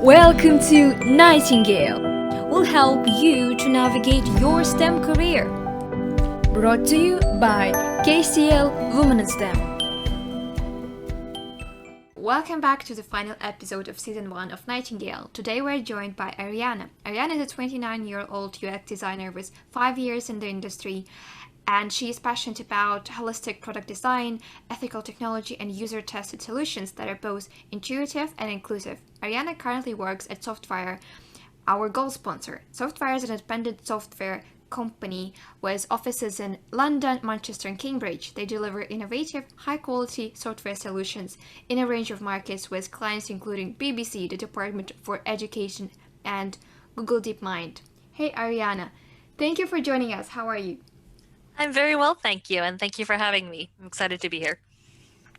Welcome to Nightingale. We'll help you to navigate your STEM career. Brought to you by KCL Women in STEM. Welcome back to the final episode of Season 1 of Nightingale. Today we're joined by Ariana. Ariana is a 29-year-old UX designer with 5 years in the industry, and she is passionate about holistic product design, ethical technology, and user-tested solutions that are both intuitive and inclusive. Ariana currently works at Softwire, our gold sponsor. Softwire is an independent software company with offices in London, Manchester, and Cambridge. They deliver innovative, high-quality software solutions in a range of markets with clients including BBC, the Department for Education, and Google DeepMind. Hey Ariana, thank you for joining us. How are you? I'm very well, thank you, and thank you for having me. I'm excited to be here.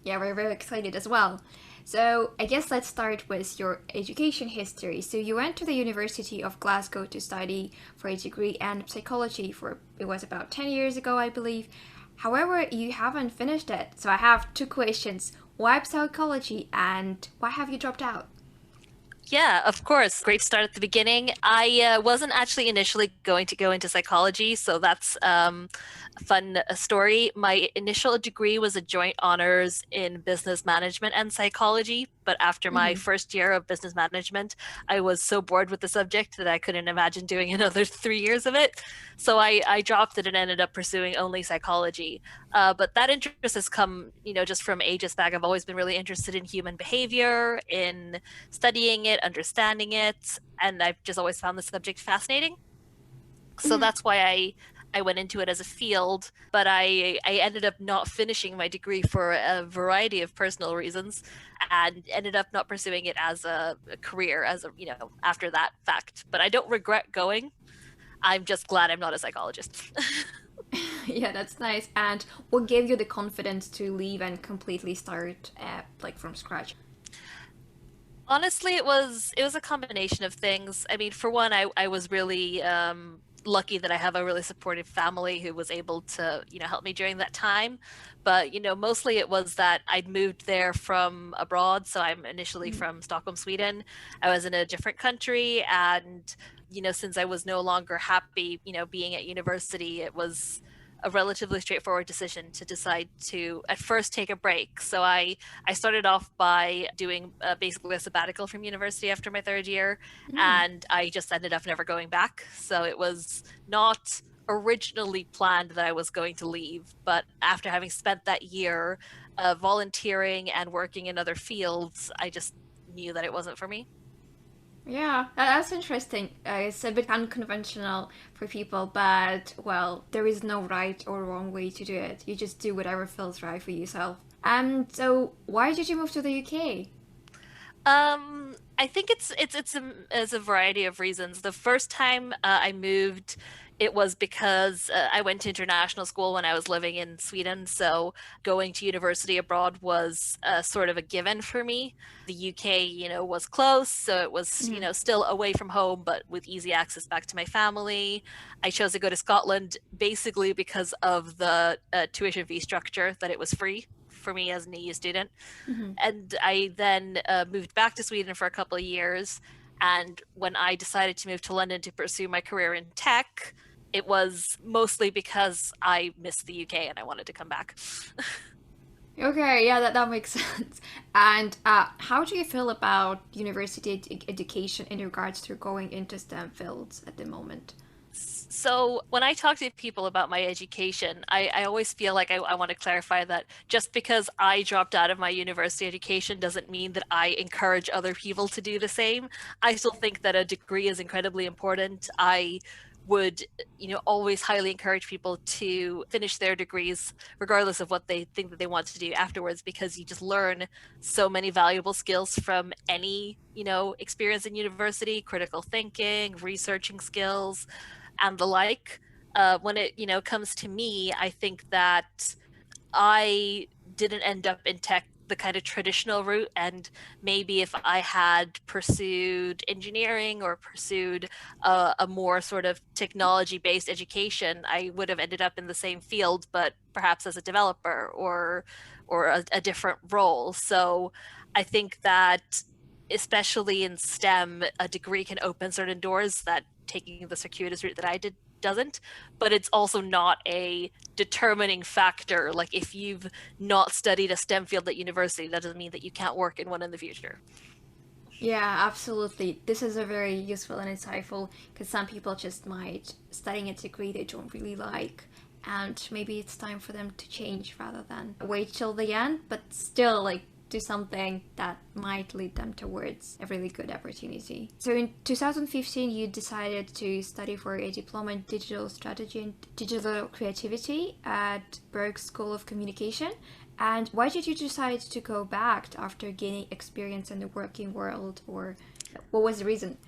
Yeah, we're very excited as well. So I guess let's start with your education history. So you went to the University of Glasgow to study for a degree in psychology it was about 10 years ago, I believe. However, you haven't finished it. So I have two questions. Why psychology and why have you dropped out? Yeah, of course. Great start at the beginning. I wasn't actually initially going to go into psychology, so that's a fun story. My initial degree was a joint honors in business management and psychology, but after my first year of business management, I was so bored with the subject that I couldn't imagine doing another 3 years of it. So I dropped it and ended up pursuing only psychology. But that interest has come, just from ages back. I've always been really interested in human behavior, in studying it, understanding it, and I've just always found the subject fascinating. So that's why I went into it as a field, but I ended up not finishing my degree for a variety of personal reasons, and ended up not pursuing it as a career, after that fact. But I don't regret going. I'm just glad I'm not a psychologist. Yeah, that's nice. And what gave you the confidence to leave and completely start from scratch? Honestly, it was a combination of things. I mean, for one, I was really lucky that I have a really supportive family who was able to, help me during that time. But, mostly it was that I'd moved there from abroad. So I'm initially from Stockholm, Sweden. I was in a different country. And, since I was no longer happy, being at university, it was a relatively straightforward decision to decide to at first take a break. So I started off by doing basically a sabbatical from university after my third year, and I just ended up never going back. So it was not originally planned that I was going to leave, but after having spent that year volunteering and working in other fields, I just knew that it wasn't for me. Yeah, that's interesting. It's a bit unconventional for people, but well, there is no right or wrong way to do it. You just do whatever feels right for yourself. So why did you move to the UK? I think it's a variety of reasons. The first time I moved, it was because I went to international school when I was living in Sweden. So going to university abroad was sort of a given for me. The UK, was close, so it was, still away from home, but with easy access back to my family. I chose to go to Scotland basically because of the tuition fee structure, that it was free for me as an EU student. And I then moved back to Sweden for a couple of years. And when I decided to move to London to pursue my career in tech, it was mostly because I missed the UK and I wanted to come back. Okay, yeah, that makes sense. And how do you feel about university education in regards to going into STEM fields at the moment? So when I talk to people about my education, I always feel like I want to clarify that just because I dropped out of my university education doesn't mean that I encourage other people to do the same. I still think that a degree is incredibly important. I would, always highly encourage people to finish their degrees regardless of what they think that they want to do afterwards, because you just learn so many valuable skills from any, experience in university: critical thinking, researching skills, and the like. When it, comes to me, I think that I didn't end up in tech the kind of traditional route, and maybe if I had pursued engineering or pursued a more sort of technology based education, I would have ended up in the same field, but perhaps as a developer or a different role. So I think that especially in STEM, a degree can open certain doors that taking the circuitous route that I did doesn't, but it's also not a determining factor. Like if you've not studied a STEM field at university, that doesn't mean that you can't work in one in the future. Yeah, absolutely. This is a very useful and insightful because some people just might studying a degree they don't really like, and maybe it's time for them to change rather than wait till the end, but still like do something that might lead them towards a really good opportunity. So in 2015, you decided to study for a diploma in digital strategy and digital creativity at Berg School of Communication. And why did you decide to go back after gaining experience in the working world, or what was the reason?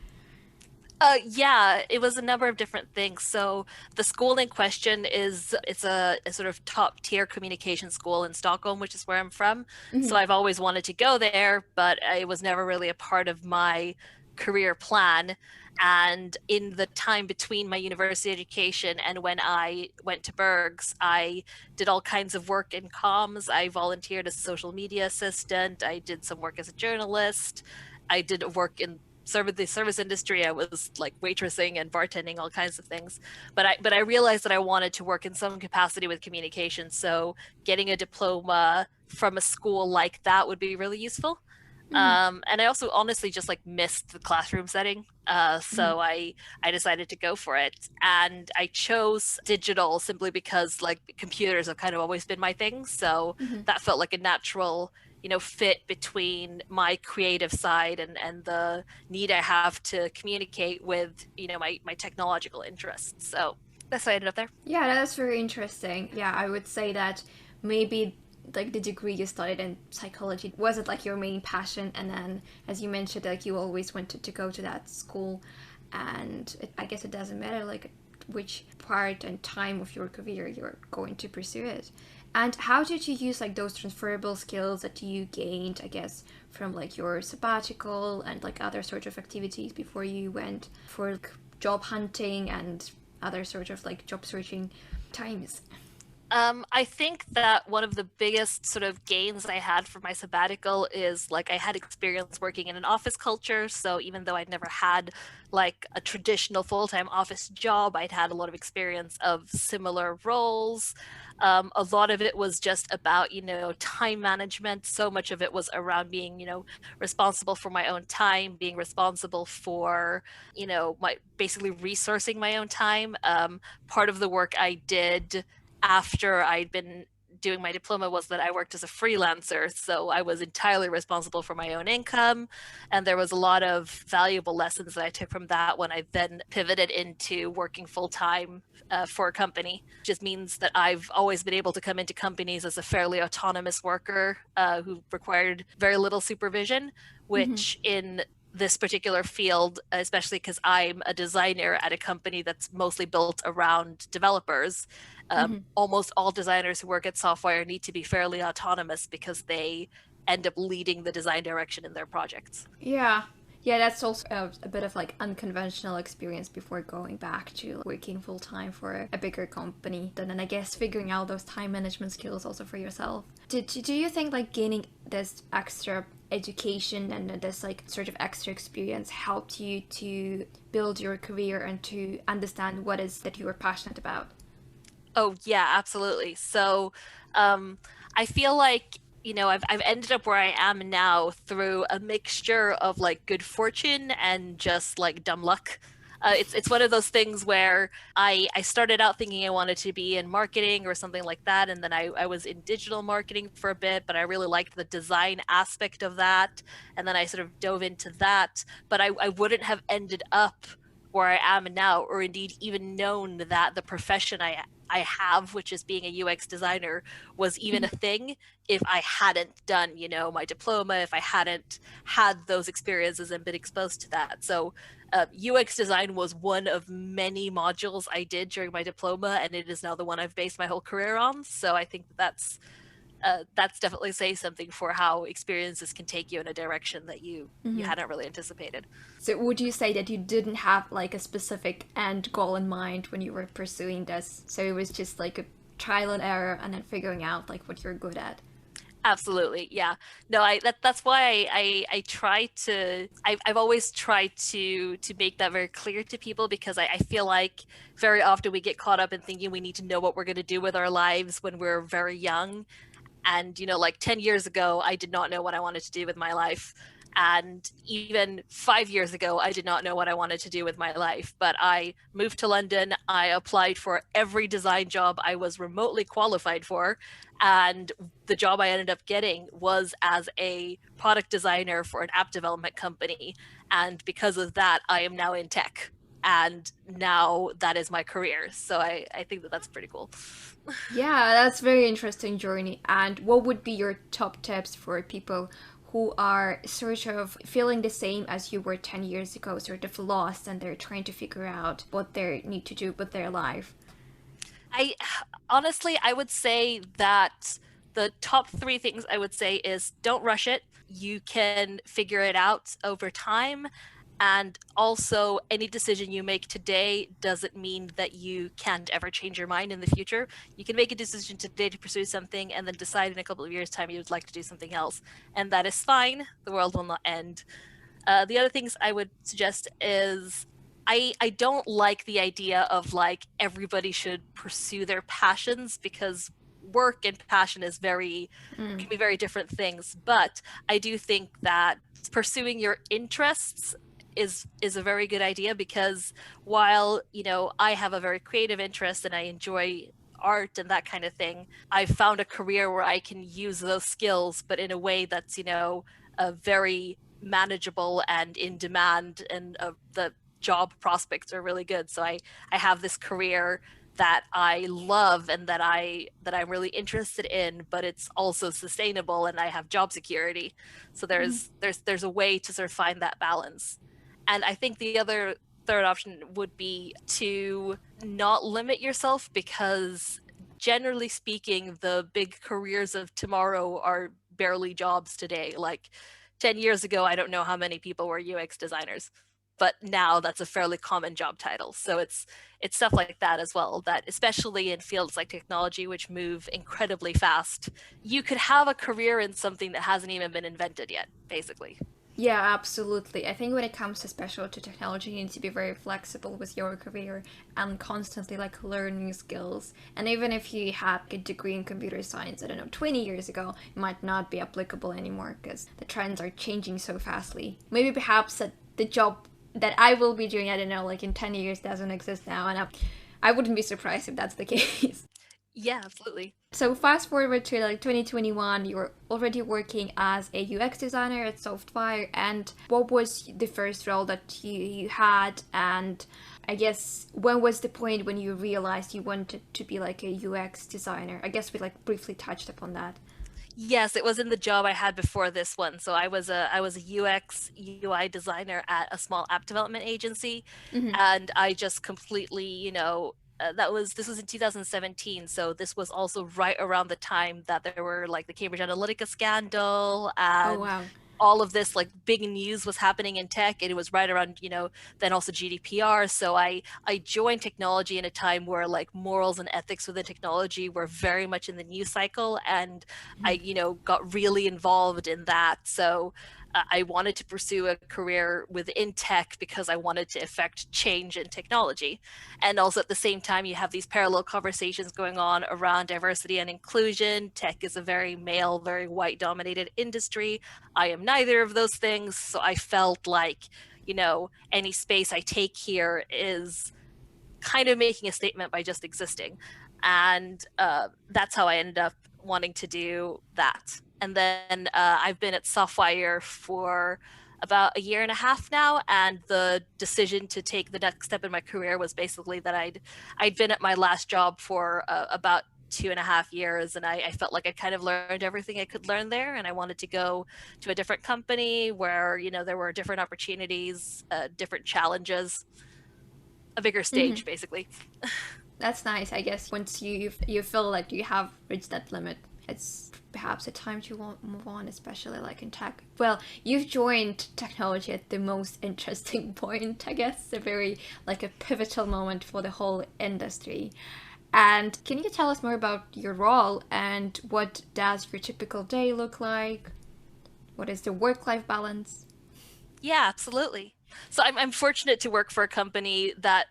Yeah, it was a number of different things. So the school in question it's a sort of top tier communication school in Stockholm, which is where I'm from. So Mm-hmm. I've always wanted to go there, but it was never really a part of my career plan. And in the time between my university education and when I went to Bergs, I did all kinds of work in comms. I volunteered as a social media assistant. I did some work as a journalist. I did work in the service industry. I was like waitressing and bartending, all kinds of things. But I realized that I wanted to work in some capacity with communication. So getting a diploma from a school like that would be really useful. Mm-hmm. And I also honestly just like missed the classroom setting. Mm-hmm. So I decided to go for it. And I chose digital simply because like computers have kind of always been my thing. So Mm-hmm. that felt like a natural, fit between my creative side and the need I have to communicate with, my technological interests. So that's why I ended up there. Yeah, that's very interesting. Yeah, I would say that maybe like the degree you studied in psychology wasn't like your main passion, and then as you mentioned, like you always wanted to go to that school, and I guess it doesn't matter like which part and time of your career you're going to pursue it. And how did you use like those transferable skills that you gained, I guess, from like your sabbatical and like other sort of activities before you went for like, job hunting and other sort of like job searching times? I think that one of the biggest sort of gains I had from my sabbatical is like I had experience working in an office culture. So even though I'd never had like a traditional full-time office job, I'd had a lot of experience of similar roles. A lot of it was just about, time management. So much of it was around being, responsible for my own time, being responsible for, my basically resourcing my own time. Part of the work I did after I'd been doing my diploma was that I worked as a freelancer. So I was entirely responsible for my own income. And there was a lot of valuable lessons that I took from that when I then pivoted into working full time for a company. It just means that I've always been able to come into companies as a fairly autonomous worker who required very little supervision, Mm-hmm. which in this particular field, especially because I'm a designer at a company that's mostly built around developers. Mm-hmm. Almost all designers who work at Softwire need to be fairly autonomous because they end up leading the design direction in their projects. Yeah. Yeah, that's also a bit of like unconventional experience before going back to working full time for a bigger company. And then I guess figuring out those time management skills also for yourself. Do you think like gaining this extra education and this like sort of extra experience helped you to build your career and to understand what is that you were passionate about? Oh yeah, absolutely. So I feel like I've ended up where I am now through a mixture of like good fortune and just like dumb luck. It's one of those things where I started out thinking I wanted to be in marketing or something like that, and then I was in digital marketing for a bit, but I really liked the design aspect of that, and then I sort of dove into that. But I wouldn't have ended up where I am now, or indeed even known that the profession I have, which is being a UX designer, was even a thing if I hadn't done, my diploma, if I hadn't had those experiences and been exposed to that. So UX design was one of many modules I did during my diploma, and it is now the one I've based my whole career on. So I think that's definitely say something for how experiences can take you in a direction that you Mm-hmm. hadn't really anticipated. So would you say that you didn't have like a specific end goal in mind when you were pursuing this? So it was just like a trial and error and then figuring out like what you're good at. Absolutely. Yeah. No, that's why I try to I've always tried to make that very clear to people because I feel like very often we get caught up in thinking we need to know what we're going to do with our lives when we're very young. And, like 10 years ago, I did not know what I wanted to do with my life. And even 5 years ago, I did not know what I wanted to do with my life. But I moved to London. I applied for every design job I was remotely qualified for. And the job I ended up getting was as a product designer for an app development company. And because of that, I am now in tech. And now that is my career. So I think that that's pretty cool. Yeah, that's very interesting journey. And what would be your top tips for people who are sort of feeling the same as you were 10 years ago, sort of lost, and they're trying to figure out what they need to do with their life? I honestly, I would say that the top three things I would say is don't rush it. You can figure it out over time. And also, any decision you make today doesn't mean that you can't ever change your mind in the future. You can make a decision today to pursue something and then decide in a couple of years' time you would like to do something else. And that is fine. The world will not end. The other things I would suggest is I don't like the idea of like everybody should pursue their passions because work and passion is very Mm. can be very different things. But I do think that pursuing your interests is a very good idea because while I have a very creative interest and I enjoy art and that kind of thing, I've found a career where I can use those skills but in a way that's a very manageable and in demand, and the job prospects are really good. So I have this career that I love and that I'm really interested in, but it's also sustainable and I have job security. So there's a way to sort of find that balance. And I think the other third option would be to not limit yourself because generally speaking, the big careers of tomorrow are barely jobs today. Like 10 years ago, I don't know how many people were UX designers, but now that's a fairly common job title. So it's stuff like that as well, that especially in fields like technology, which move incredibly fast, you could have a career in something that hasn't even been invented yet, basically. Yeah, absolutely. I think when it comes to specialty technology, you need to be very flexible with your career and constantly like learning skills. And even if you had a degree in computer science, I don't know, 20 years ago, it might not be applicable anymore because the trends are changing so fastly. Maybe perhaps that the job that I will be doing, I don't know, like in 10 years doesn't exist now. And I wouldn't be surprised if that's the case. Yeah, absolutely. So fast forward to like 2021, you're already working as a UX designer at Softwire. And what was the first role that you had? And I guess when was the point when you realized you wanted to be like a UX designer? I guess we like briefly touched upon that. Yes, it was in the job I had before this one. So I was a UX UI designer at a small app development agency, Mm-hmm. and I just completely, this was in 2017. So this was also right around the time that there were like the Cambridge Analytica scandal Oh and wow. all of this like big news was happening in tech, and it was right around then also GDPR. So I joined technology in a time where like morals and ethics within technology were very much in the news cycle, and I got really involved in that. So I wanted to pursue a career within tech because I wanted to affect change in technology. And also at the same time, you have these parallel conversations going on around diversity and inclusion. Tech is a very male, very white dominated industry. I am neither of those things. So I felt like, any space I take here is kind of making a statement by just existing. And that's how I ended up wanting to do that. And then I've been at Softwire for about a year and a half now, and the decision to take the next step in my career was basically that I'd been at my last job for about 2.5 years, and I felt like I kind of learned everything I could learn there, and I wanted to go to a different company where there were different opportunities, different challenges, a bigger Mm-hmm. stage, basically. That's nice. I guess once you feel like you have reached that limit, it's perhaps a time to move on, especially like in tech. Well, you've joined technology at the most interesting point, I guess, a very like a pivotal moment for the whole industry. And can you tell us more about your role and what does your typical day look like? What is the work-life balance? Yeah, absolutely. So I'm fortunate to work for a company that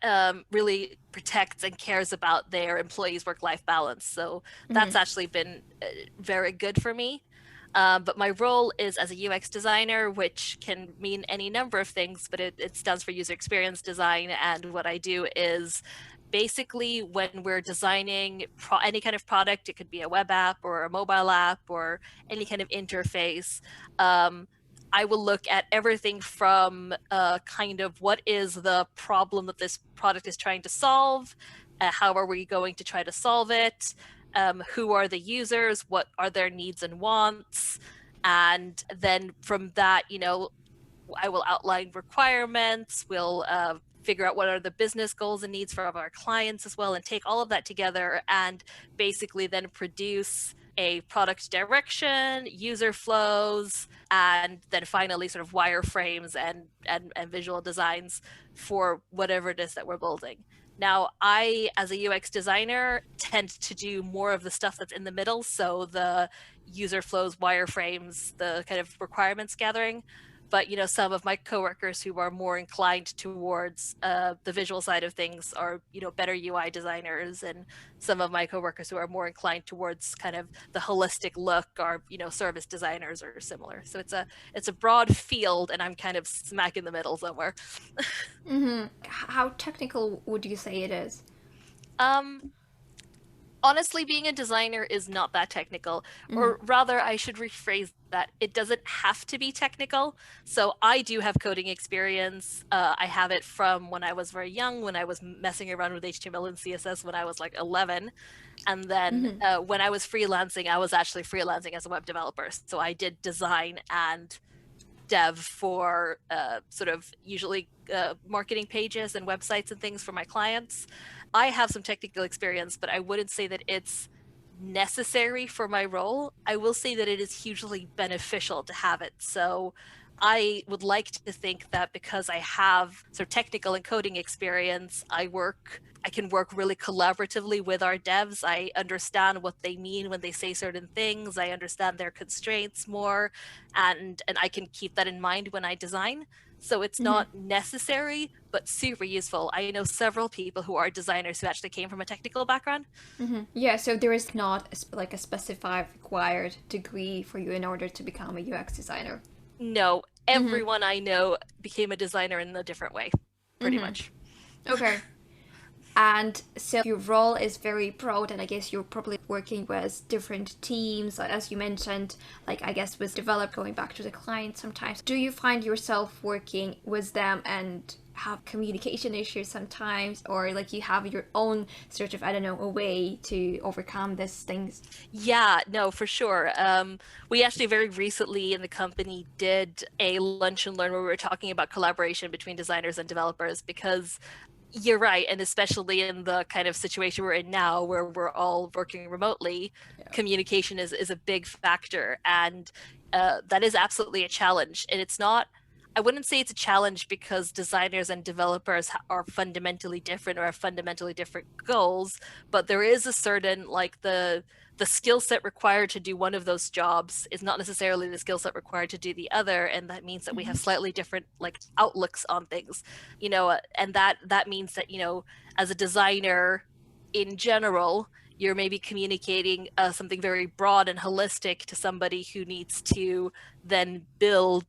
really protects and cares about their employees' work-life balance. So that's Mm-hmm. actually been very good for me. But my role is as a UX designer, which can mean any number of things, but it stands for user experience design. And what I do is basically when we're designing any kind of product, it could be a web app or a mobile app or any kind of interface. Um, I will look at everything from kind of what is the problem that this product is trying to solve, how are we going to try to solve it, who are the users, what are their needs and wants, and then from that, I will outline requirements. We'll figure out what are the business goals and needs for our clients as well, and take all of that together and basically then produce a product direction, user flows, and then finally sort of wireframes and visual designs for whatever it is that we're building. Now, I, as a UX designer, tend to do more of the stuff that's in the middle. So the user flows, wireframes, the kind of requirements gathering. But some of my coworkers who are more inclined towards the visual side of things are better UI designers, and some of my coworkers who are more inclined towards kind of the holistic look are service designers or similar. So it's a broad field, and I'm kind of smack in the middle somewhere. Mm-hmm. How technical would you say it is? um Honestly, being a designer is not that technical, Mm-hmm. or rather, I should rephrase that. It doesn't have to be technical. So I do have coding experience. I have it from when I was very young, when I was messing around with HTML and CSS when I was like 11. And then Mm-hmm. when I was freelancing, I was actually freelancing as a web developer. So I did design and dev for sort of usually marketing pages and websites and things for my clients. I have some technical experience, but I wouldn't say that it's necessary for my role. I will say that it is hugely beneficial to have it. So I would like to think that because I have sort of technical and coding experience, I can work really collaboratively with our devs. I understand what they mean when they say certain things. I understand their constraints more, and I can keep that in mind when I design. So it's Mm-hmm. not necessary, but super useful. I know several people who are designers who actually came from a technical background. Mm-hmm. Yeah, so there is not like a specified required degree for you in order to become a UX designer. No, Mm-hmm. everyone I know became a designer in a different way, pretty Mm-hmm. much. Okay. And so your role is very broad, and I guess you're probably working with different teams, as you mentioned, like I guess with develop going back to the client sometimes. Do you find yourself working with them and have communication issues sometimes, or like you have your own sort of, I don't know, a way to overcome these things? Yeah, no, for sure. We actually very recently in the company did a lunch and learn where we were talking about collaboration between designers and developers, because you're right, and especially in the kind of situation we're in now where we're all working remotely, Yeah. communication is a big factor, and that is absolutely a challenge. And it's not, I wouldn't say it's a challenge because designers and developers are fundamentally different or have fundamentally different goals, but there is a certain like the skill set required to do one of those jobs is not necessarily the skill set required to do the other, and that means that we Mm-hmm. have slightly different like outlooks on things, and that means that as a designer in general, you're maybe communicating something very broad and holistic to somebody who needs to then build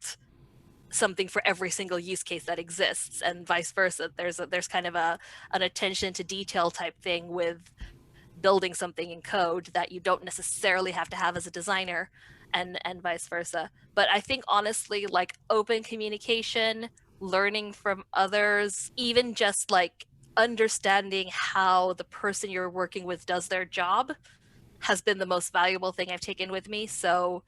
something for every single use case that exists, and vice versa. There's kind of an attention to detail type thing with building something in code that you don't necessarily have to have as a designer, and vice versa. But I think honestly, like open communication, learning from others, even just like understanding how the person you're working with does their job has been the most valuable thing I've taken with me. So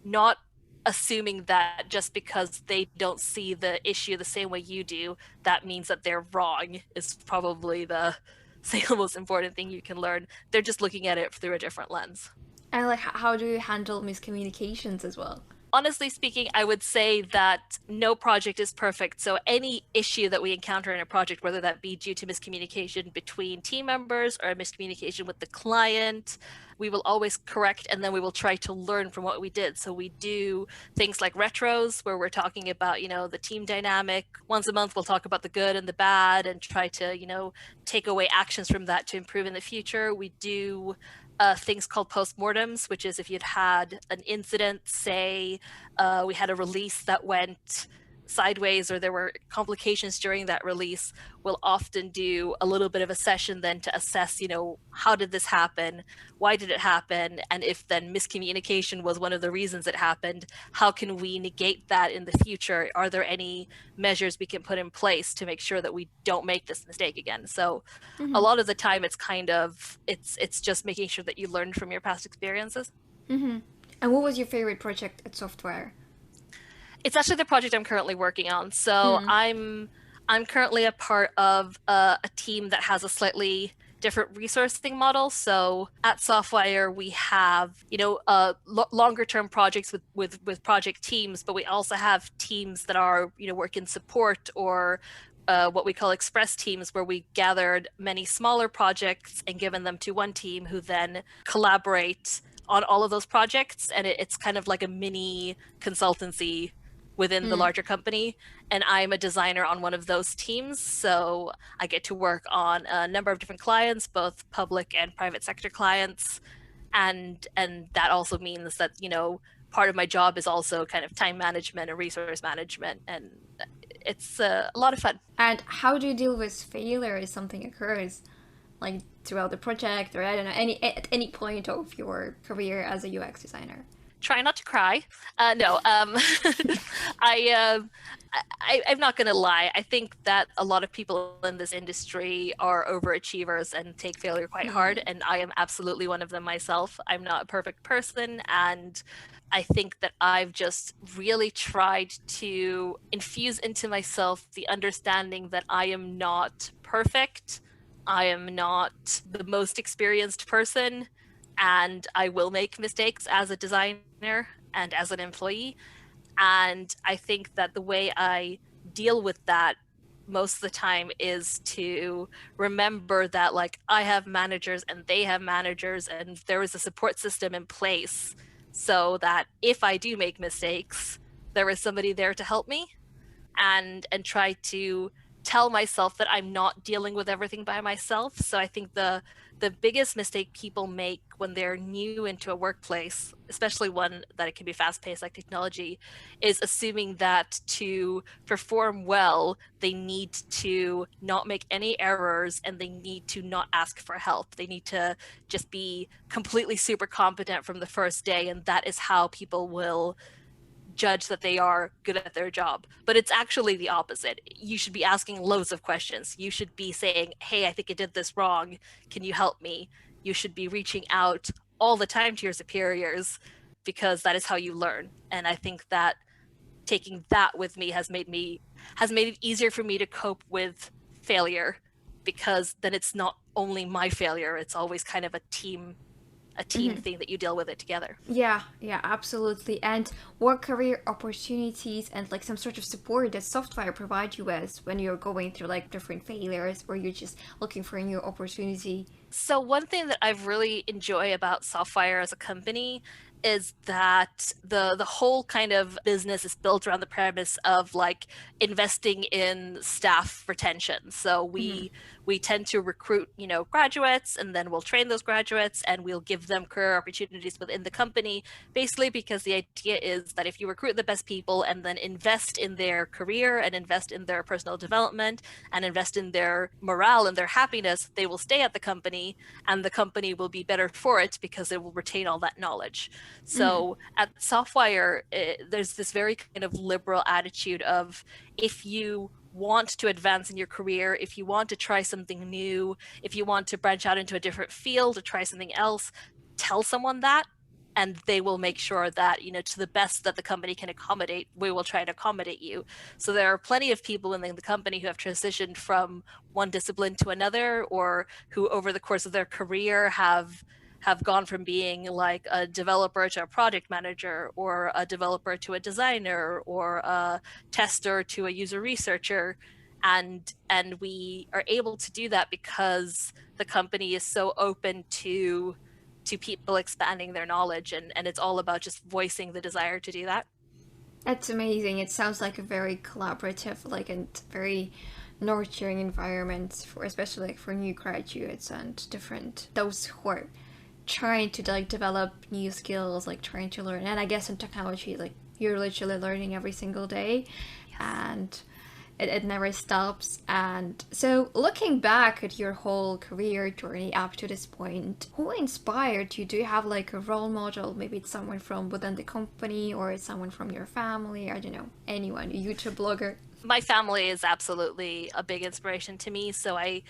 not assuming that just because they don't see the issue the same way you do, that means that they're wrong is probably the single most important thing you can learn. They're just looking at it through a different lens. And like, how do you handle miscommunications as well? Honestly speaking, I would say that no project is perfect. So any issue that we encounter in a project, whether that be due to miscommunication between team members or a miscommunication with the client, we will always correct, and then we will try to learn from what we did. So we do things like retros where we're talking about, the team dynamic. Once a month, we'll talk about the good and the bad and try to, take away actions from that to improve in the future. We do things called postmortems, which is if you'd had an incident, say we had a release that went sideways or there were complications during that release, we'll often do a little bit of a session then to assess, how did this happen? Why did it happen? And if then miscommunication was one of the reasons it happened, how can we negate that in the future? Are there any measures we can put in place to make sure that we don't make this mistake again? So a lot of the time it's just making sure that you learn from your past experiences. And what was your favorite project at Softwire? It's actually the project I'm currently working on. So I'm currently a part of a team that has a slightly different resourcing model. So at Softwire, we have longer term projects with project teams, but we also have teams that are work in support or what we call express teams, where we gathered many smaller projects and given them to one team who then collaborate on all of those projects. And it's kind of like a mini consultancy within the larger company. And I'm a designer on one of those teams. So I get to work on a number of different clients, both public and private sector clients. And that also means that, part of my job is also kind of time management and resource management. And it's a lot of fun. And how do you deal with failure if something occurs, like throughout the project, or I don't know, at any point of your career as a UX designer? Try not to cry. No, I'm not going to lie. I think that a lot of people in this industry are overachievers and take failure quite hard. And I am absolutely one of them myself. I'm not a perfect person. And I think that I've just really tried to infuse into myself the understanding that I am not perfect. I am not the most experienced person. And I will make mistakes as a designer and as an employee. And I think that the way I deal with that most of the time is to remember that, like, I have managers and they have managers, and there is a support system in place so that if I do make mistakes, there is somebody there to help me, and try to tell myself that I'm not dealing with everything by myself. So I think the biggest mistake people make when they're new into a workplace, especially one that it can be fast-paced like technology, is assuming that to perform well, they need to not make any errors and they need to not ask for help. They need to just be completely super competent from the first day, and that is how people will judge that they are good at their job. But it's actually the opposite. You should be asking loads of questions. You should be saying, hey, I think I did this wrong. Can you help me? You should be reaching out all the time to your superiors, because that is how you learn. And I think that taking that with me has made it easier for me to cope with failure, because then it's not only my failure, it's always kind of a team thing that you deal with it together. Yeah, absolutely. And what career opportunities and like some sort of support does Softwire provide you with when you're going through like different failures or you're just looking for a new opportunity? So one thing that I've really enjoyed about Softwire as a company is that the whole kind of business is built around the premise of like investing in staff retention. So we tend to recruit, graduates, and then we'll train those graduates and we'll give them career opportunities within the company, basically because the idea is that if you recruit the best people and then invest in their career and invest in their personal development and invest in their morale and their happiness, they will stay at the company and the company will be better for it because it will retain all that knowledge. So at Softwire, there's this very kind of liberal attitude of, if you want to advance in your career, if you want to try something new, if you want to branch out into a different field or try something else, tell someone that, and they will make sure that, to the best that the company can accommodate, we will try to accommodate you. So there are plenty of people in the company who have transitioned from one discipline to another, or who over the course of their career have have gone from being like a developer to a project manager, or a developer to a designer, or a tester to a user researcher. And we are able to do that because the company is so open to people expanding their knowledge, and it's all about just voicing the desire to do that. That's amazing. It sounds like a very collaborative, like, and very nurturing environment for, especially like for new graduates and different those who are trying to like develop new skills, like trying to learn. And I guess in technology, like you're literally learning every single day, and it never stops. And so, looking back at your whole career journey up to this point, who inspired you? Do you have like a role model? Maybe it's someone from within the company, or it's someone from your family. I don't know, anyone, a YouTube blogger. My family is absolutely a big inspiration to me. So I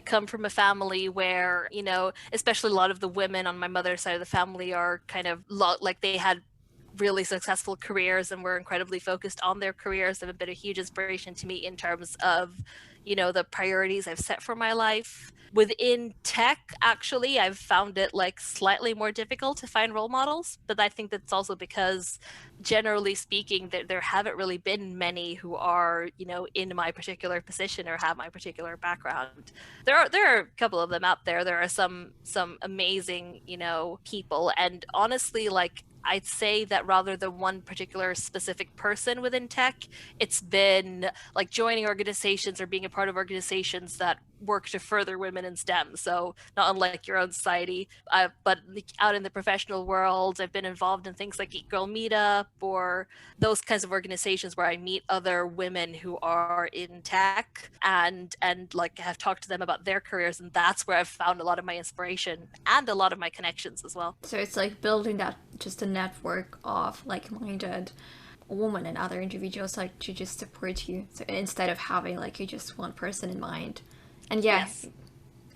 come from a family where, you know, especially a lot of the women on my mother's side of the family are kind of like they had really successful careers and were incredibly focused on their careers. They've been a huge inspiration to me in terms of, you know, the priorities I've set for my life. Within tech, actually, I've found it like slightly more difficult to find role models, but I think that's also because, generally speaking, there haven't really been many who are, you know, in my particular position or have my particular background. There are a couple of them out there. There are some amazing, you know, people, and honestly, like, I'd say that rather than one particular specific person within tech, it's been like joining organizations or being a part of organizations that work to further women in STEM. So not unlike your own society, but out in the professional world, I've been involved in things like Geek Girl Meetup or those kinds of organizations where I meet other women who are in tech and like have talked to them about their careers, and that's where I've found a lot of my inspiration and a lot of my connections as well. So it's like building that just a network of like-minded women and other individuals like to just support you. So instead of having like you just one person in mind. And yeah, Yes.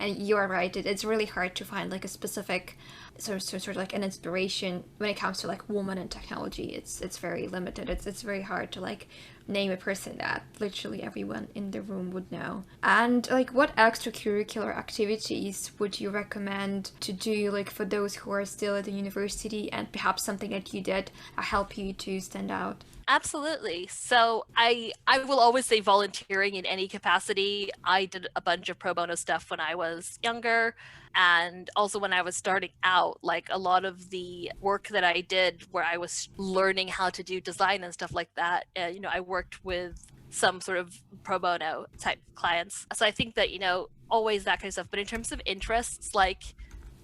and you are right. It's really hard to find like a specific sort of like an inspiration when it comes to like woman and technology. It's very limited. It's very hard to like name a person that literally everyone in the room would know. And like, what extracurricular activities would you recommend to do like for those who are still at the university, and perhaps something that you did help you to stand out? Absolutely. So I will always say volunteering in any capacity. I did a bunch of pro bono stuff when I was younger, and also when I was starting out. Like a lot of the work that I did where I was learning how to do design and stuff like that, you know, I worked with some sort of pro bono type clients. So I think that, you know, always that kind of stuff. But in terms of interests, like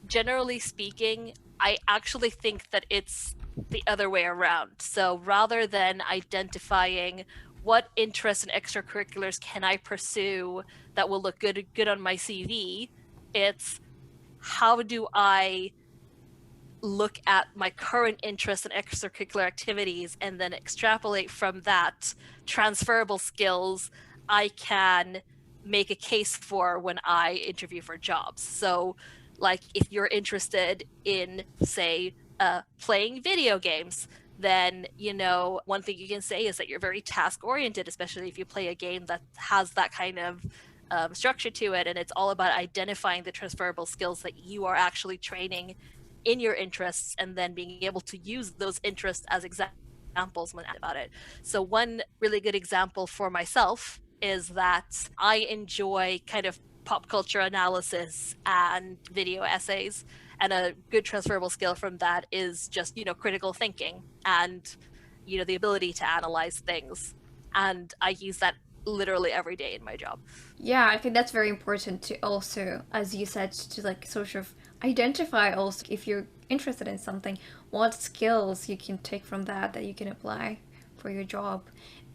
generally speaking, I actually think that it's the other way around. So rather than identifying what interests and extracurriculars can I pursue that will look good on my CV, it's how do I look at my current interests and extracurricular activities and then extrapolate from that transferable skills I can make a case for when I interview for jobs. So like if you're interested in, say, playing video games, then, you know, one thing you can say is that you're very task oriented, especially if you play a game that has that kind of structure to it. And it's all about identifying the transferable skills that you are actually training in your interests and then being able to use those interests as examples when about it. So one really good example for myself is that I enjoy kind of pop culture analysis and video essays, and a good transferable skill from that is just, you know, critical thinking and, you know, the ability to analyze things, and I use that literally every day in my job. Yeah, I think that's very important to also, as you said, to like sort of identify also if you're interested in something, what skills you can take from that you can apply for your job.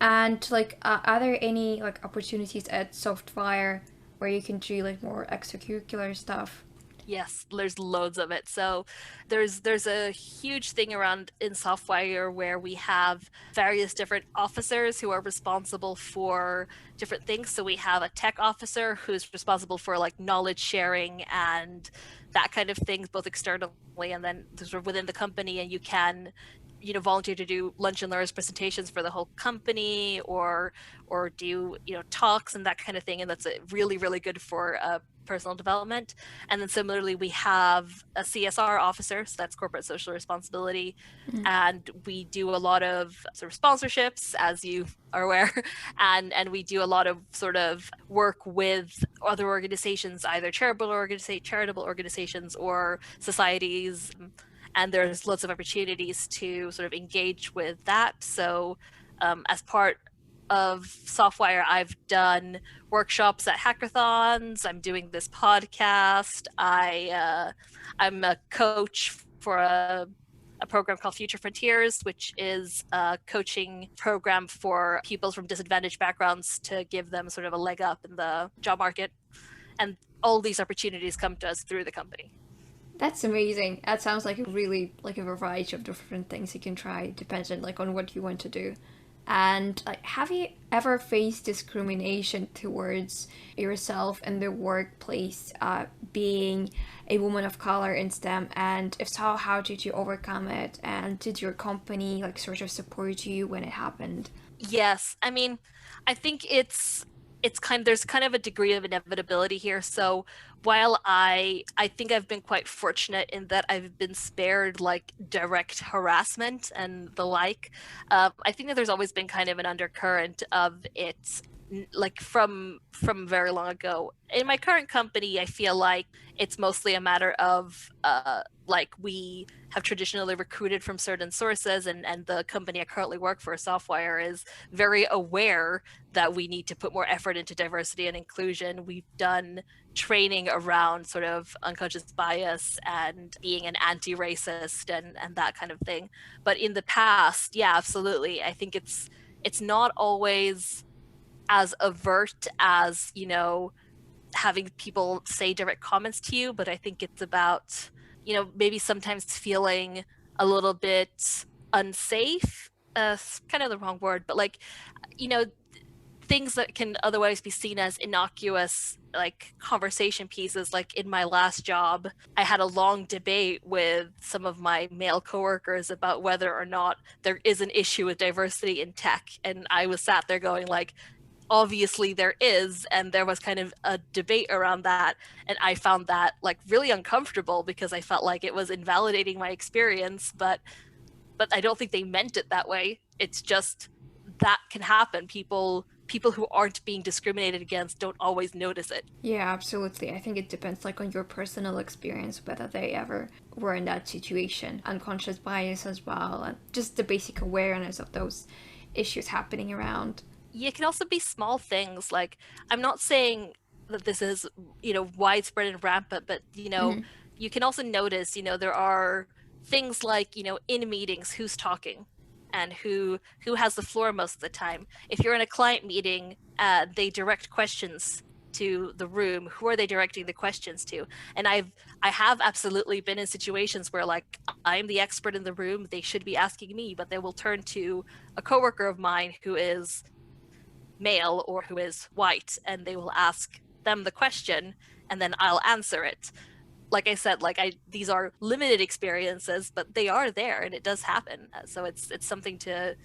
And like, are there any like opportunities at Softwire where you can do like more extracurricular stuff? Yes, there's loads of it. So there's a huge thing around in Softwire where we have various different officers who are responsible for different things. So we have a tech officer who's responsible for like knowledge sharing and that kind of things, both externally and then sort of within the company. And you can volunteer to do lunch and learns presentations for the whole company, or do talks and that kind of thing, and that's really really good for personal development. And then similarly, we have a CSR officer, so that's corporate social responsibility, and we do a lot of sort of sponsorships, as you are aware, and we do a lot of sort of work with other organizations, either charitable organizations or societies, and there's lots of opportunities to sort of engage with that. So as part of Softwire, I've done workshops at hackathons. I'm doing this podcast. I'm a coach for a program called Future Frontiers, which is a coaching program for people from disadvantaged backgrounds to give them sort of a leg up in the job market. And all these opportunities come to us through the company. That's amazing. That sounds like a really like a variety of different things you can try, depending like on what you want to do. And like, have you ever faced discrimination towards yourself in the workplace, being a woman of color in STEM? And if so, how did you overcome it? And did your company like sort of support you when it happened? Yes, I mean, I think there's kind of a degree of inevitability here. So while I think I've been quite fortunate in that I've been spared like direct harassment and the like, I think that there's always been kind of an undercurrent of it, like from very long ago. In my current company, I feel like it's mostly a matter of like we have traditionally recruited from certain sources, and the company I currently work for, Softwire, is very aware that we need to put more effort into diversity and inclusion. We've done training around sort of unconscious bias and being an anti-racist and that kind of thing. But in the past, yeah, absolutely. I think it's not always as overt as, having people say direct comments to you, but I think it's about, maybe sometimes feeling a little bit unsafe, kind of the wrong word, but like, things that can otherwise be seen as innocuous, like conversation pieces. Like in my last job, I had a long debate with some of my male coworkers about whether or not there is an issue with diversity in tech, and I was sat there going like, obviously there is, and there was kind of a debate around that, and I found that like really uncomfortable because I felt like it was invalidating my experience, but I don't think they meant it that way. It's just that can happen. People who aren't being discriminated against don't always notice it. Yeah, absolutely. I think it depends like on your personal experience, whether they ever were in that situation. Unconscious bias as well, and just the basic awareness of those issues happening around. Yeah, it can also be small things. Like, I'm not saying that this is, widespread and rampant, but, you can also notice, there are things like, in meetings, who's talking and who has the floor most of the time. If you're in a client meeting, they direct questions to the room. Who are they directing the questions to? And I have absolutely been in situations where like I'm the expert in the room, they should be asking me, but they will turn to a coworker of mine who is male or who is white, and they will ask them the question, and then I'll answer it. Like I said, these are limited experiences, but they are there, and it does happen. So it's something to.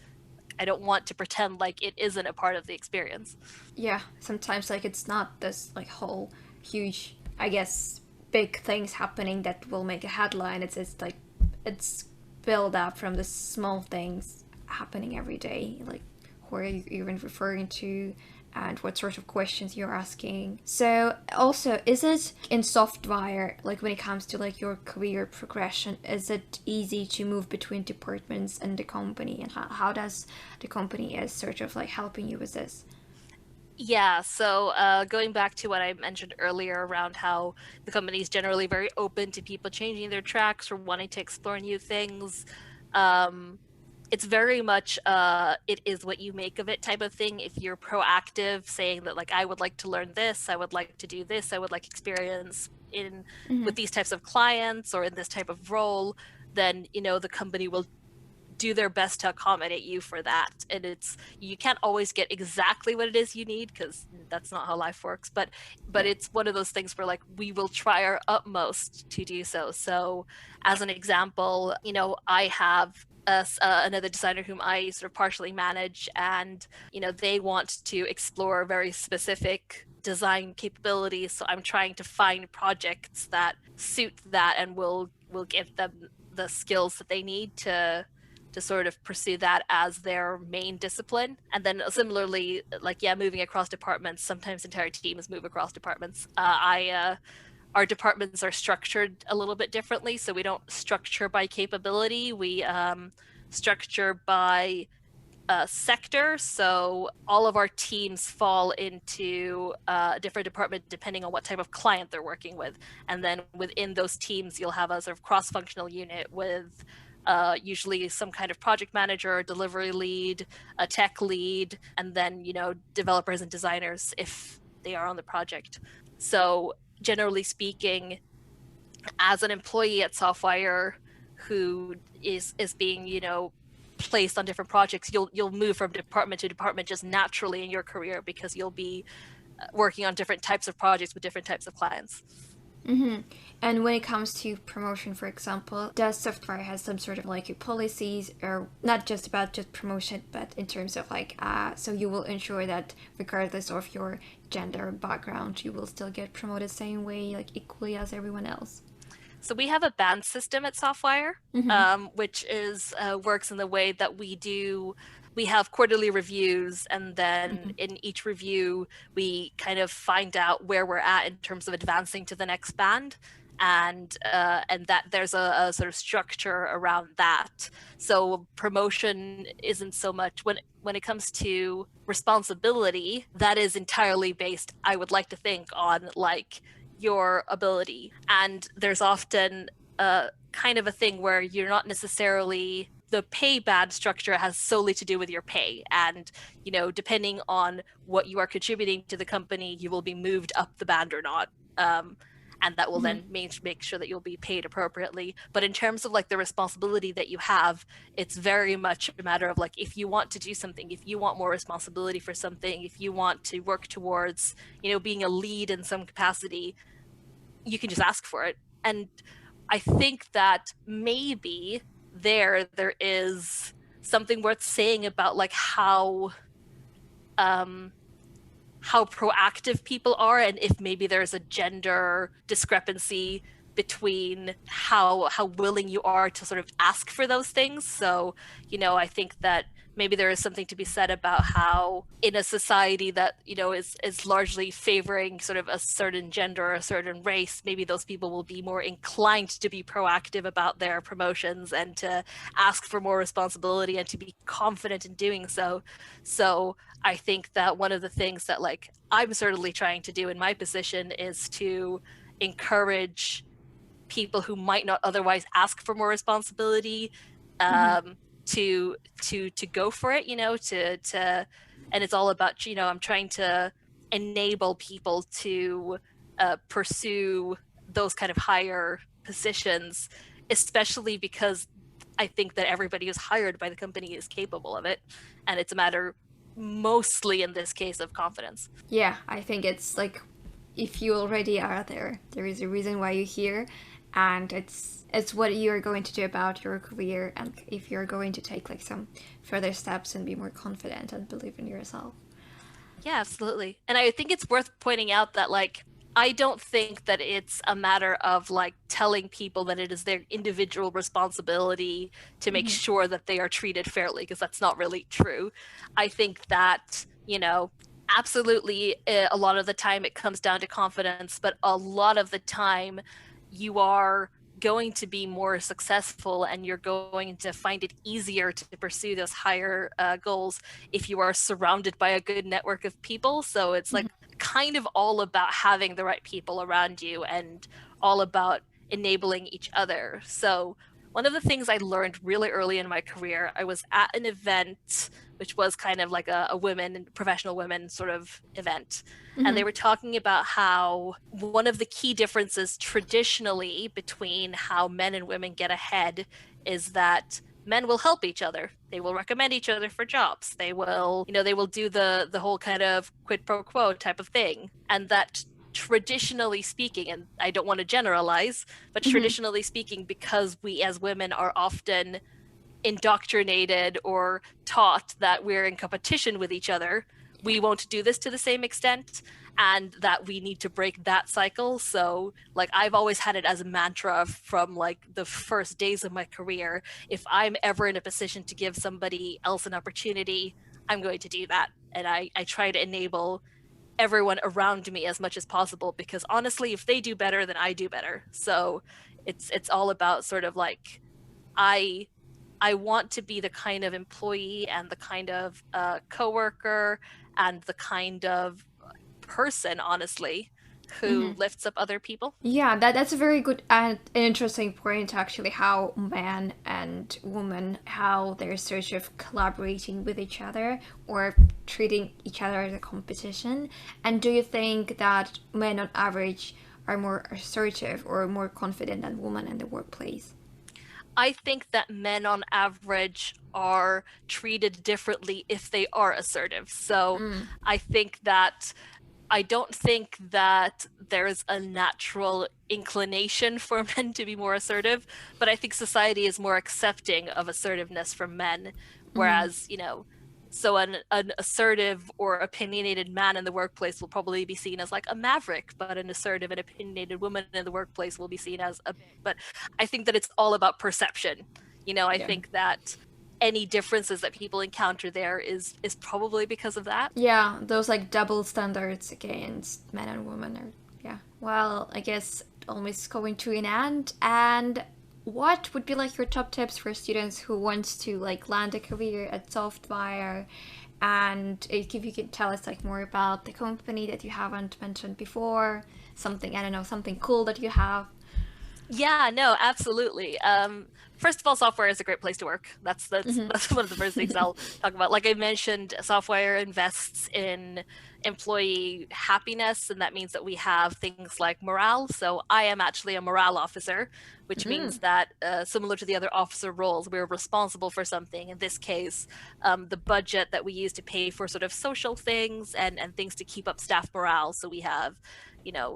I don't want to pretend like it isn't a part of the experience. Yeah, sometimes like it's not this like whole huge, I guess, big things happening that will make a headline. It's like it's built up from the small things happening every day, like who are you even referring to and what sort of questions you're asking. So also, is it in Softwire, like when it comes to like your career progression, is it easy to move between departments in the company, and how does the company is sort of like helping you with this? Yeah, so going back to what I mentioned earlier around how the company is generally very open to people changing their tracks or wanting to explore new things, it's very much it is what you make of it type of thing. If you're proactive, saying that like I would like to learn this, I would like to do this, I would like experience in with these types of clients or in this type of role, then the company will do their best to accommodate you for that. And you can't always get exactly what it is you need, because that's not how life works, but it's one of those things where like we will try our utmost to do so. So as an example, I have another designer whom I sort of partially manage, and they want to explore very specific design capabilities. So I'm trying to find projects that suit that and will give them the skills that they need to sort of pursue that as their main discipline. And then similarly, like, yeah, moving across departments, sometimes entire teams move across departments. Our departments are structured a little bit differently. So we don't structure by capability. We structure by sector. So all of our teams fall into a different department depending on what type of client they're working with. And then within those teams, you'll have a sort of cross-functional unit with usually some kind of project manager, delivery lead, a tech lead, and then, developers and designers if they are on the project. So generally speaking, as an employee at Softwire who is being, placed on different projects, you'll move from department to department just naturally in your career because you'll be working on different types of projects with different types of clients. Mm-hmm. And when it comes to promotion, for example, does Softwire has some sort of like policies, or not just about just promotion, but in terms of like, so you will ensure that regardless of your gender background, you will still get promoted the same way, like equally as everyone else? So we have a band system at Softwire, which is works in the way that we have quarterly reviews, and then in each review we kind of find out where we're at in terms of advancing to the next band, and that there's a sort of structure around that. So promotion isn't so much when it comes to responsibility, that is entirely based, I would like to think, on like your ability. And there's often kind of a thing where you're not necessarily, the pay band structure has solely to do with your pay, and depending on what you are contributing to the company, you will be moved up the band or not, and that will then make sure that you'll be paid appropriately. But in terms of like the responsibility that you have, it's very much a matter of like, if you want to do something, if you want more responsibility for something, if you want to work towards being a lead in some capacity, you can just ask for it. And I think that maybe there is something worth saying about like how proactive people are, and if maybe there's a gender discrepancy between how willing you are to sort of ask for those things. So I think that maybe there is something to be said about how in a society that is largely favoring sort of a certain gender or a certain race, maybe those people will be more inclined to be proactive about their promotions and to ask for more responsibility and to be confident in doing so. So I think that one of the things that like I'm certainly trying to do in my position is to encourage people who might not otherwise ask for more responsibility to go for it, and it's all about I'm trying to enable people to pursue those kind of higher positions, especially because I think that everybody who's hired by the company is capable of it, and it's a matter mostly in this case of confidence. Yeah, I think it's like, if you already are there is a reason why you're here, and it's what you're going to do about your career, and if you're going to take like some further steps and be more confident and believe in yourself. Yeah, absolutely. And I think it's worth pointing out that like I don't think that it's a matter of like telling people that it is their individual responsibility to make sure that they are treated fairly, because that's not really true. I think that, absolutely a lot of the time it comes down to confidence, but a lot of the time you are going to be more successful and you're going to find it easier to pursue those higher goals if you are surrounded by a good network of people. So it's like kind of all about having the right people around you and all about enabling each other. So one of the things I learned really early in my career, I was at an event which was kind of like a professional women sort of event. And they were talking about how one of the key differences traditionally between how men and women get ahead is that men will help each other. They will recommend each other for jobs. They will, they will do the whole kind of quid pro quo type of thing. And that traditionally speaking, and I don't want to generalize, but traditionally speaking, because we as women are often indoctrinated or taught that we're in competition with each other, we won't do this to the same extent, and that we need to break that cycle. So like I've always had it as a mantra from like the first days of my career: if I'm ever in a position to give somebody else an opportunity, I'm going to do that. And I try to enable everyone around me as much as possible, because honestly, if they do better, then I do better. So it's all about sort of like, I I want to be the kind of employee and the kind of coworker and the kind of person, honestly, who lifts up other people. Yeah, that's a very good and an interesting point actually, how man and woman, how they're sort of collaborating with each other or treating each other as a competition. And do you think that men on average are more assertive or more confident than women in the workplace? I think that men on average are treated differently if they are assertive. So I think that I don't think that there's a natural inclination for men to be more assertive, but I think society is more accepting of assertiveness from men. Whereas, so an assertive or opinionated man in the workplace will probably be seen as like a maverick, but an assertive and opinionated woman in the workplace will be seen as a. But I think that it's all about perception. I Yeah. think that any differences that people encounter there is probably because of that. Yeah, those like double standards against men and women are, yeah. Well, I guess almost going to an end. And what would be like your top tips for students who want to like land a career at Softwire? And if you could tell us like more about the company that you haven't mentioned before, something, I don't know, something cool that you have. Yeah, no, absolutely. First of all, software is a great place to work. That's one of the first things I'll talk about. Like I mentioned, Softwire invests in employee happiness, and that means that we have things like morale. So I am actually a morale officer, which means that similar to the other officer roles, we're responsible for something. In this case, the budget that we use to pay for sort of social things and things to keep up staff morale. So we have,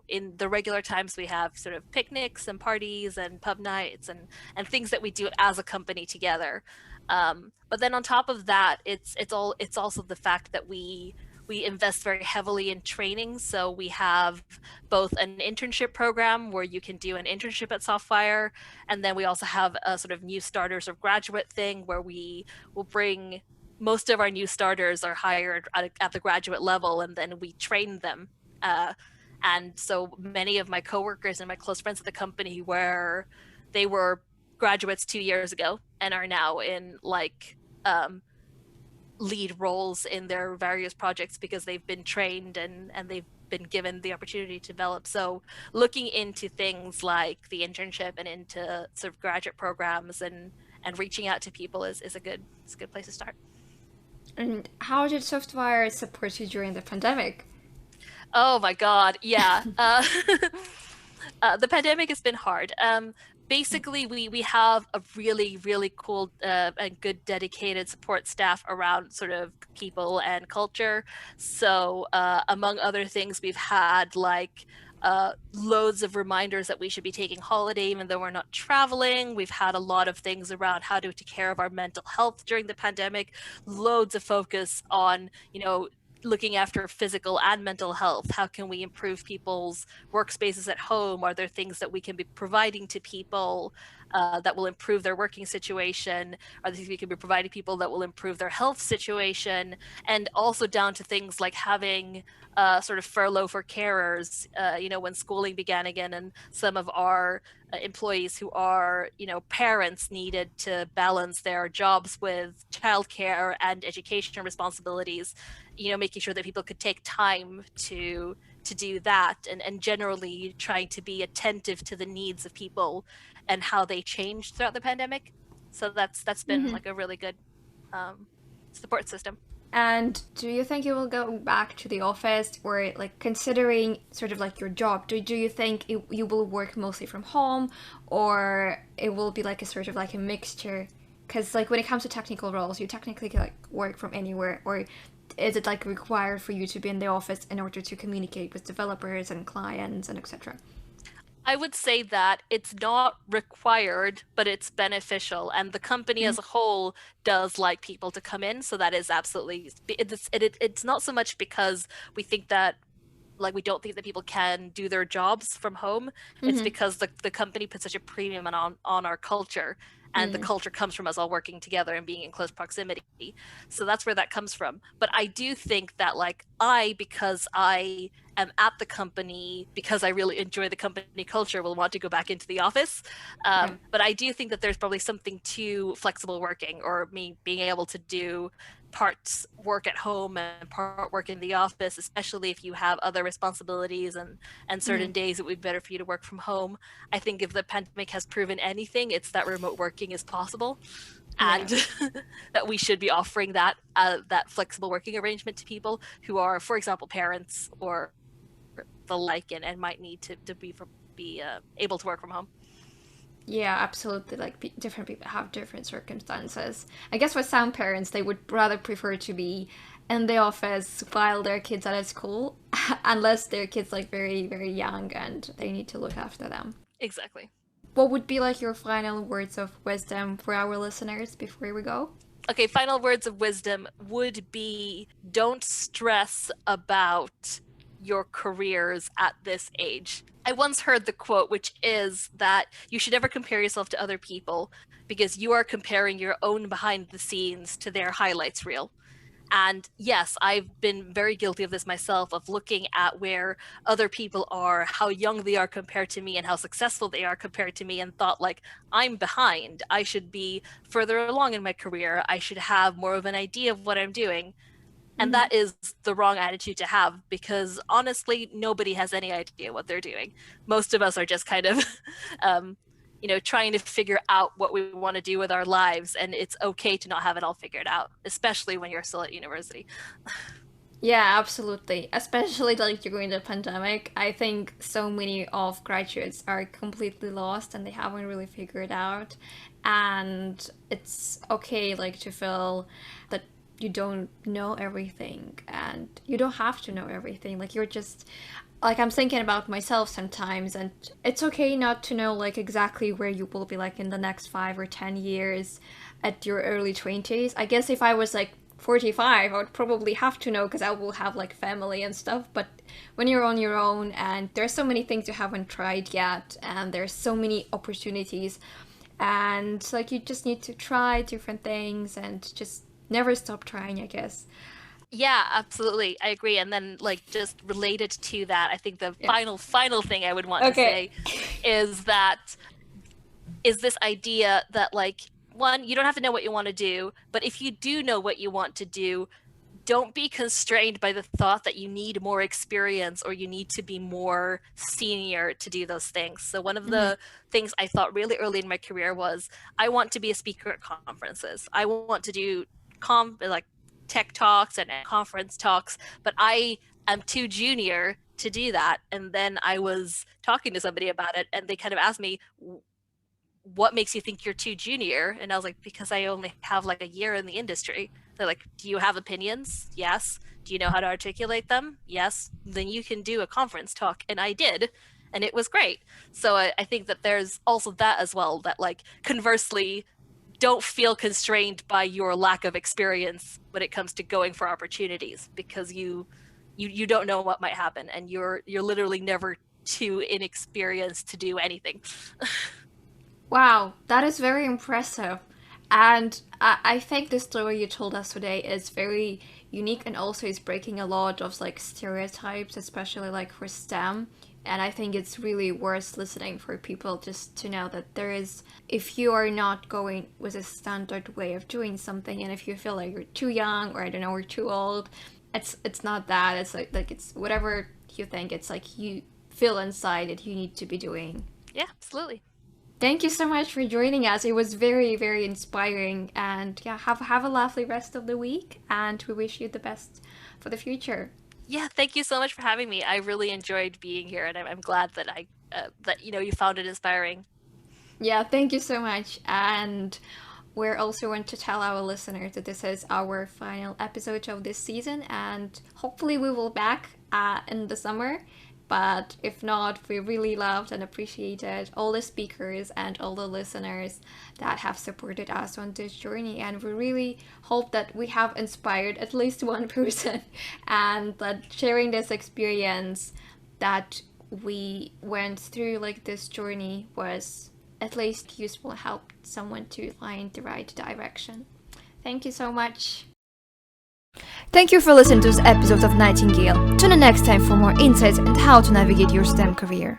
in the regular times, we have sort of picnics and parties and pub nights and things that we do as a company together. But then on top of that, it's also the fact that we invest very heavily in training. So we have both an internship program where you can do an internship at Softwire, and then we also have a sort of new starters or graduate thing where we will bring, most of our new starters are hired at the graduate level, and then we train them. And so many of my coworkers and my close friends at the company, where they were graduates 2 years ago and are now in like lead roles in their various projects because they've been trained and they've been given the opportunity to develop. So looking into things like the internship and into sort of graduate programs and reaching out to people is a good place to start. And how did Softwire support you during the pandemic? Oh my God, yeah. The pandemic has been hard. Basically, we have a really, really cool and good dedicated support staff around sort of people and culture. So among other things, we've had like loads of reminders that we should be taking holiday even though we're not traveling. We've had a lot of things around how to take care of our mental health during the pandemic. Loads of focus on, looking after physical and mental health. How can we improve people's workspaces at home? Are there things that we can be providing to people that will improve their working situation? Are there things we can be providing people that will improve their health situation? And also down to things like having sort of furlough for carers, when schooling began again, and some of our employees who are, parents needed to balance their jobs with childcare and education responsibilities, making sure that people could take time to do that, and generally trying to be attentive to the needs of people and how they changed throughout the pandemic. So that's been like a really good support system. And do you think you will go back to the office, or like considering sort of like your job, do you think you will work mostly from home, or it will be like a sort of like a mixture? Because like when it comes to technical roles, you technically can like work from anywhere, or is it like required for you to be in the office in order to communicate with developers and clients and etc.? I would say that it's not required, but it's beneficial, and the company Mm-hmm. as a whole does like people to come in. So that is absolutely it's not so much because we think that like we don't think that people can do their jobs from home. It's Mm-hmm. because the company puts such a premium on our culture, and the Mm. culture comes from us all working together and being in close proximity. So that's where that comes from. But I do think that like because I am at the company because I really enjoy the company culture will want to go back into the office. Yeah. But I do think that there's probably something to flexible working or me being able to do parts work at home and part work in the office, especially if you have other responsibilities and Mm-hmm. certain days it would be better for you to work from home. I think if the pandemic has proven anything, it's that remote working is possible, Yeah. and that we should be offering that flexible working arrangement to people who are, for example, parents or the like, and might need to be able to work from home. Yeah, absolutely. Like different people have different circumstances. I guess for some parents, they would rather prefer to be in the office while their kids are at school, unless their kids like very very young and they need to look after them. Exactly. What would be like your final words of wisdom for our listeners before we go? Okay, final words of wisdom would be don't stress about your careers at this age. I once heard the quote, which is that you should never compare yourself to other people because you are comparing your own behind the scenes to their highlights reel. And yes, I've been very guilty of this myself, of looking at where other people are, how young they are compared to me, and how successful they are compared to me, and thought, like, I'm behind. I should be further along in my career. I should have more of an idea of what I'm doing. And Mm-hmm. that is the wrong attitude to have because honestly, nobody has any idea what they're doing. Most of us are just kind of, um, trying to figure out what we want to do with our lives. And it's okay to not have it all figured out, especially when you're still at university. Yeah, absolutely. Especially like during the pandemic, I think so many of graduates are completely lost and they haven't really figured out. And it's okay like to feel that you don't know everything and you don't have to know everything. Like you're just like I'm thinking about myself sometimes and it's okay not to know like exactly where you will be like in the next 5 or 10 years at your early 20s. I guess if I was like 45, I would probably have to know because I will have like family and stuff. But when you're on your own and there's so many things you haven't tried yet, and there's so many opportunities, and like you just need to try different things and just never stop trying, I guess. Yeah, absolutely. I agree. And then, like, just related to that, I think the Yeah. final thing I would want to Okay. say is that is this idea that, like, one, you don't have to know what you want to do, but if you do know what you want to do, don't be constrained by the thought that you need more experience or you need to be more senior to do those things. So one of Mm-hmm. the things I thought really early in my career was I want to be a speaker at conferences. I want to do like tech talks and conference talks, but I am too junior to do that. And then I was talking to somebody about it and they kind of asked me, what makes you think you're too junior? And I was like, because I only have like a year in the industry. They're like, do you have opinions? Yes. Do you know how to articulate them? Yes. Then you can do a conference talk. And I did. And it was great. So I think that there's also that as well, that like conversely, don't feel constrained by your lack of experience when it comes to going for opportunities because you don't know what might happen and you're literally never too inexperienced to do anything. Wow, that is very impressive. And I think the story you told us today is very unique and also is breaking a lot of like stereotypes, especially like for STEM. And I think it's really worth listening for people just to know that there is, if you are not going with a standard way of doing something, and if you feel like you're too young or I don't know, or too old, it's not that. It's like it's whatever you think. It's like you feel inside that you need to be doing. Yeah, absolutely. Thank you so much for joining us. It was very, very inspiring. And yeah, have a lovely rest of the week. And we wish you the best for the future. Yeah, thank you so much for having me. I really enjoyed being here, and I'm glad that you found it inspiring. Yeah, thank you so much. And we're also want to tell our listeners that this is our final episode of this season, and hopefully we will back in the summer. But if not, we really loved and appreciated all the speakers and all the listeners that have supported us on this journey. And we really hope that we have inspired at least one person, and that sharing this experience that we went through, like this journey, was at least useful, helped someone to find the right direction. Thank you so much. Thank you for listening to this episode of Nightingale. Tune in next time for more insights on how to navigate your STEM career.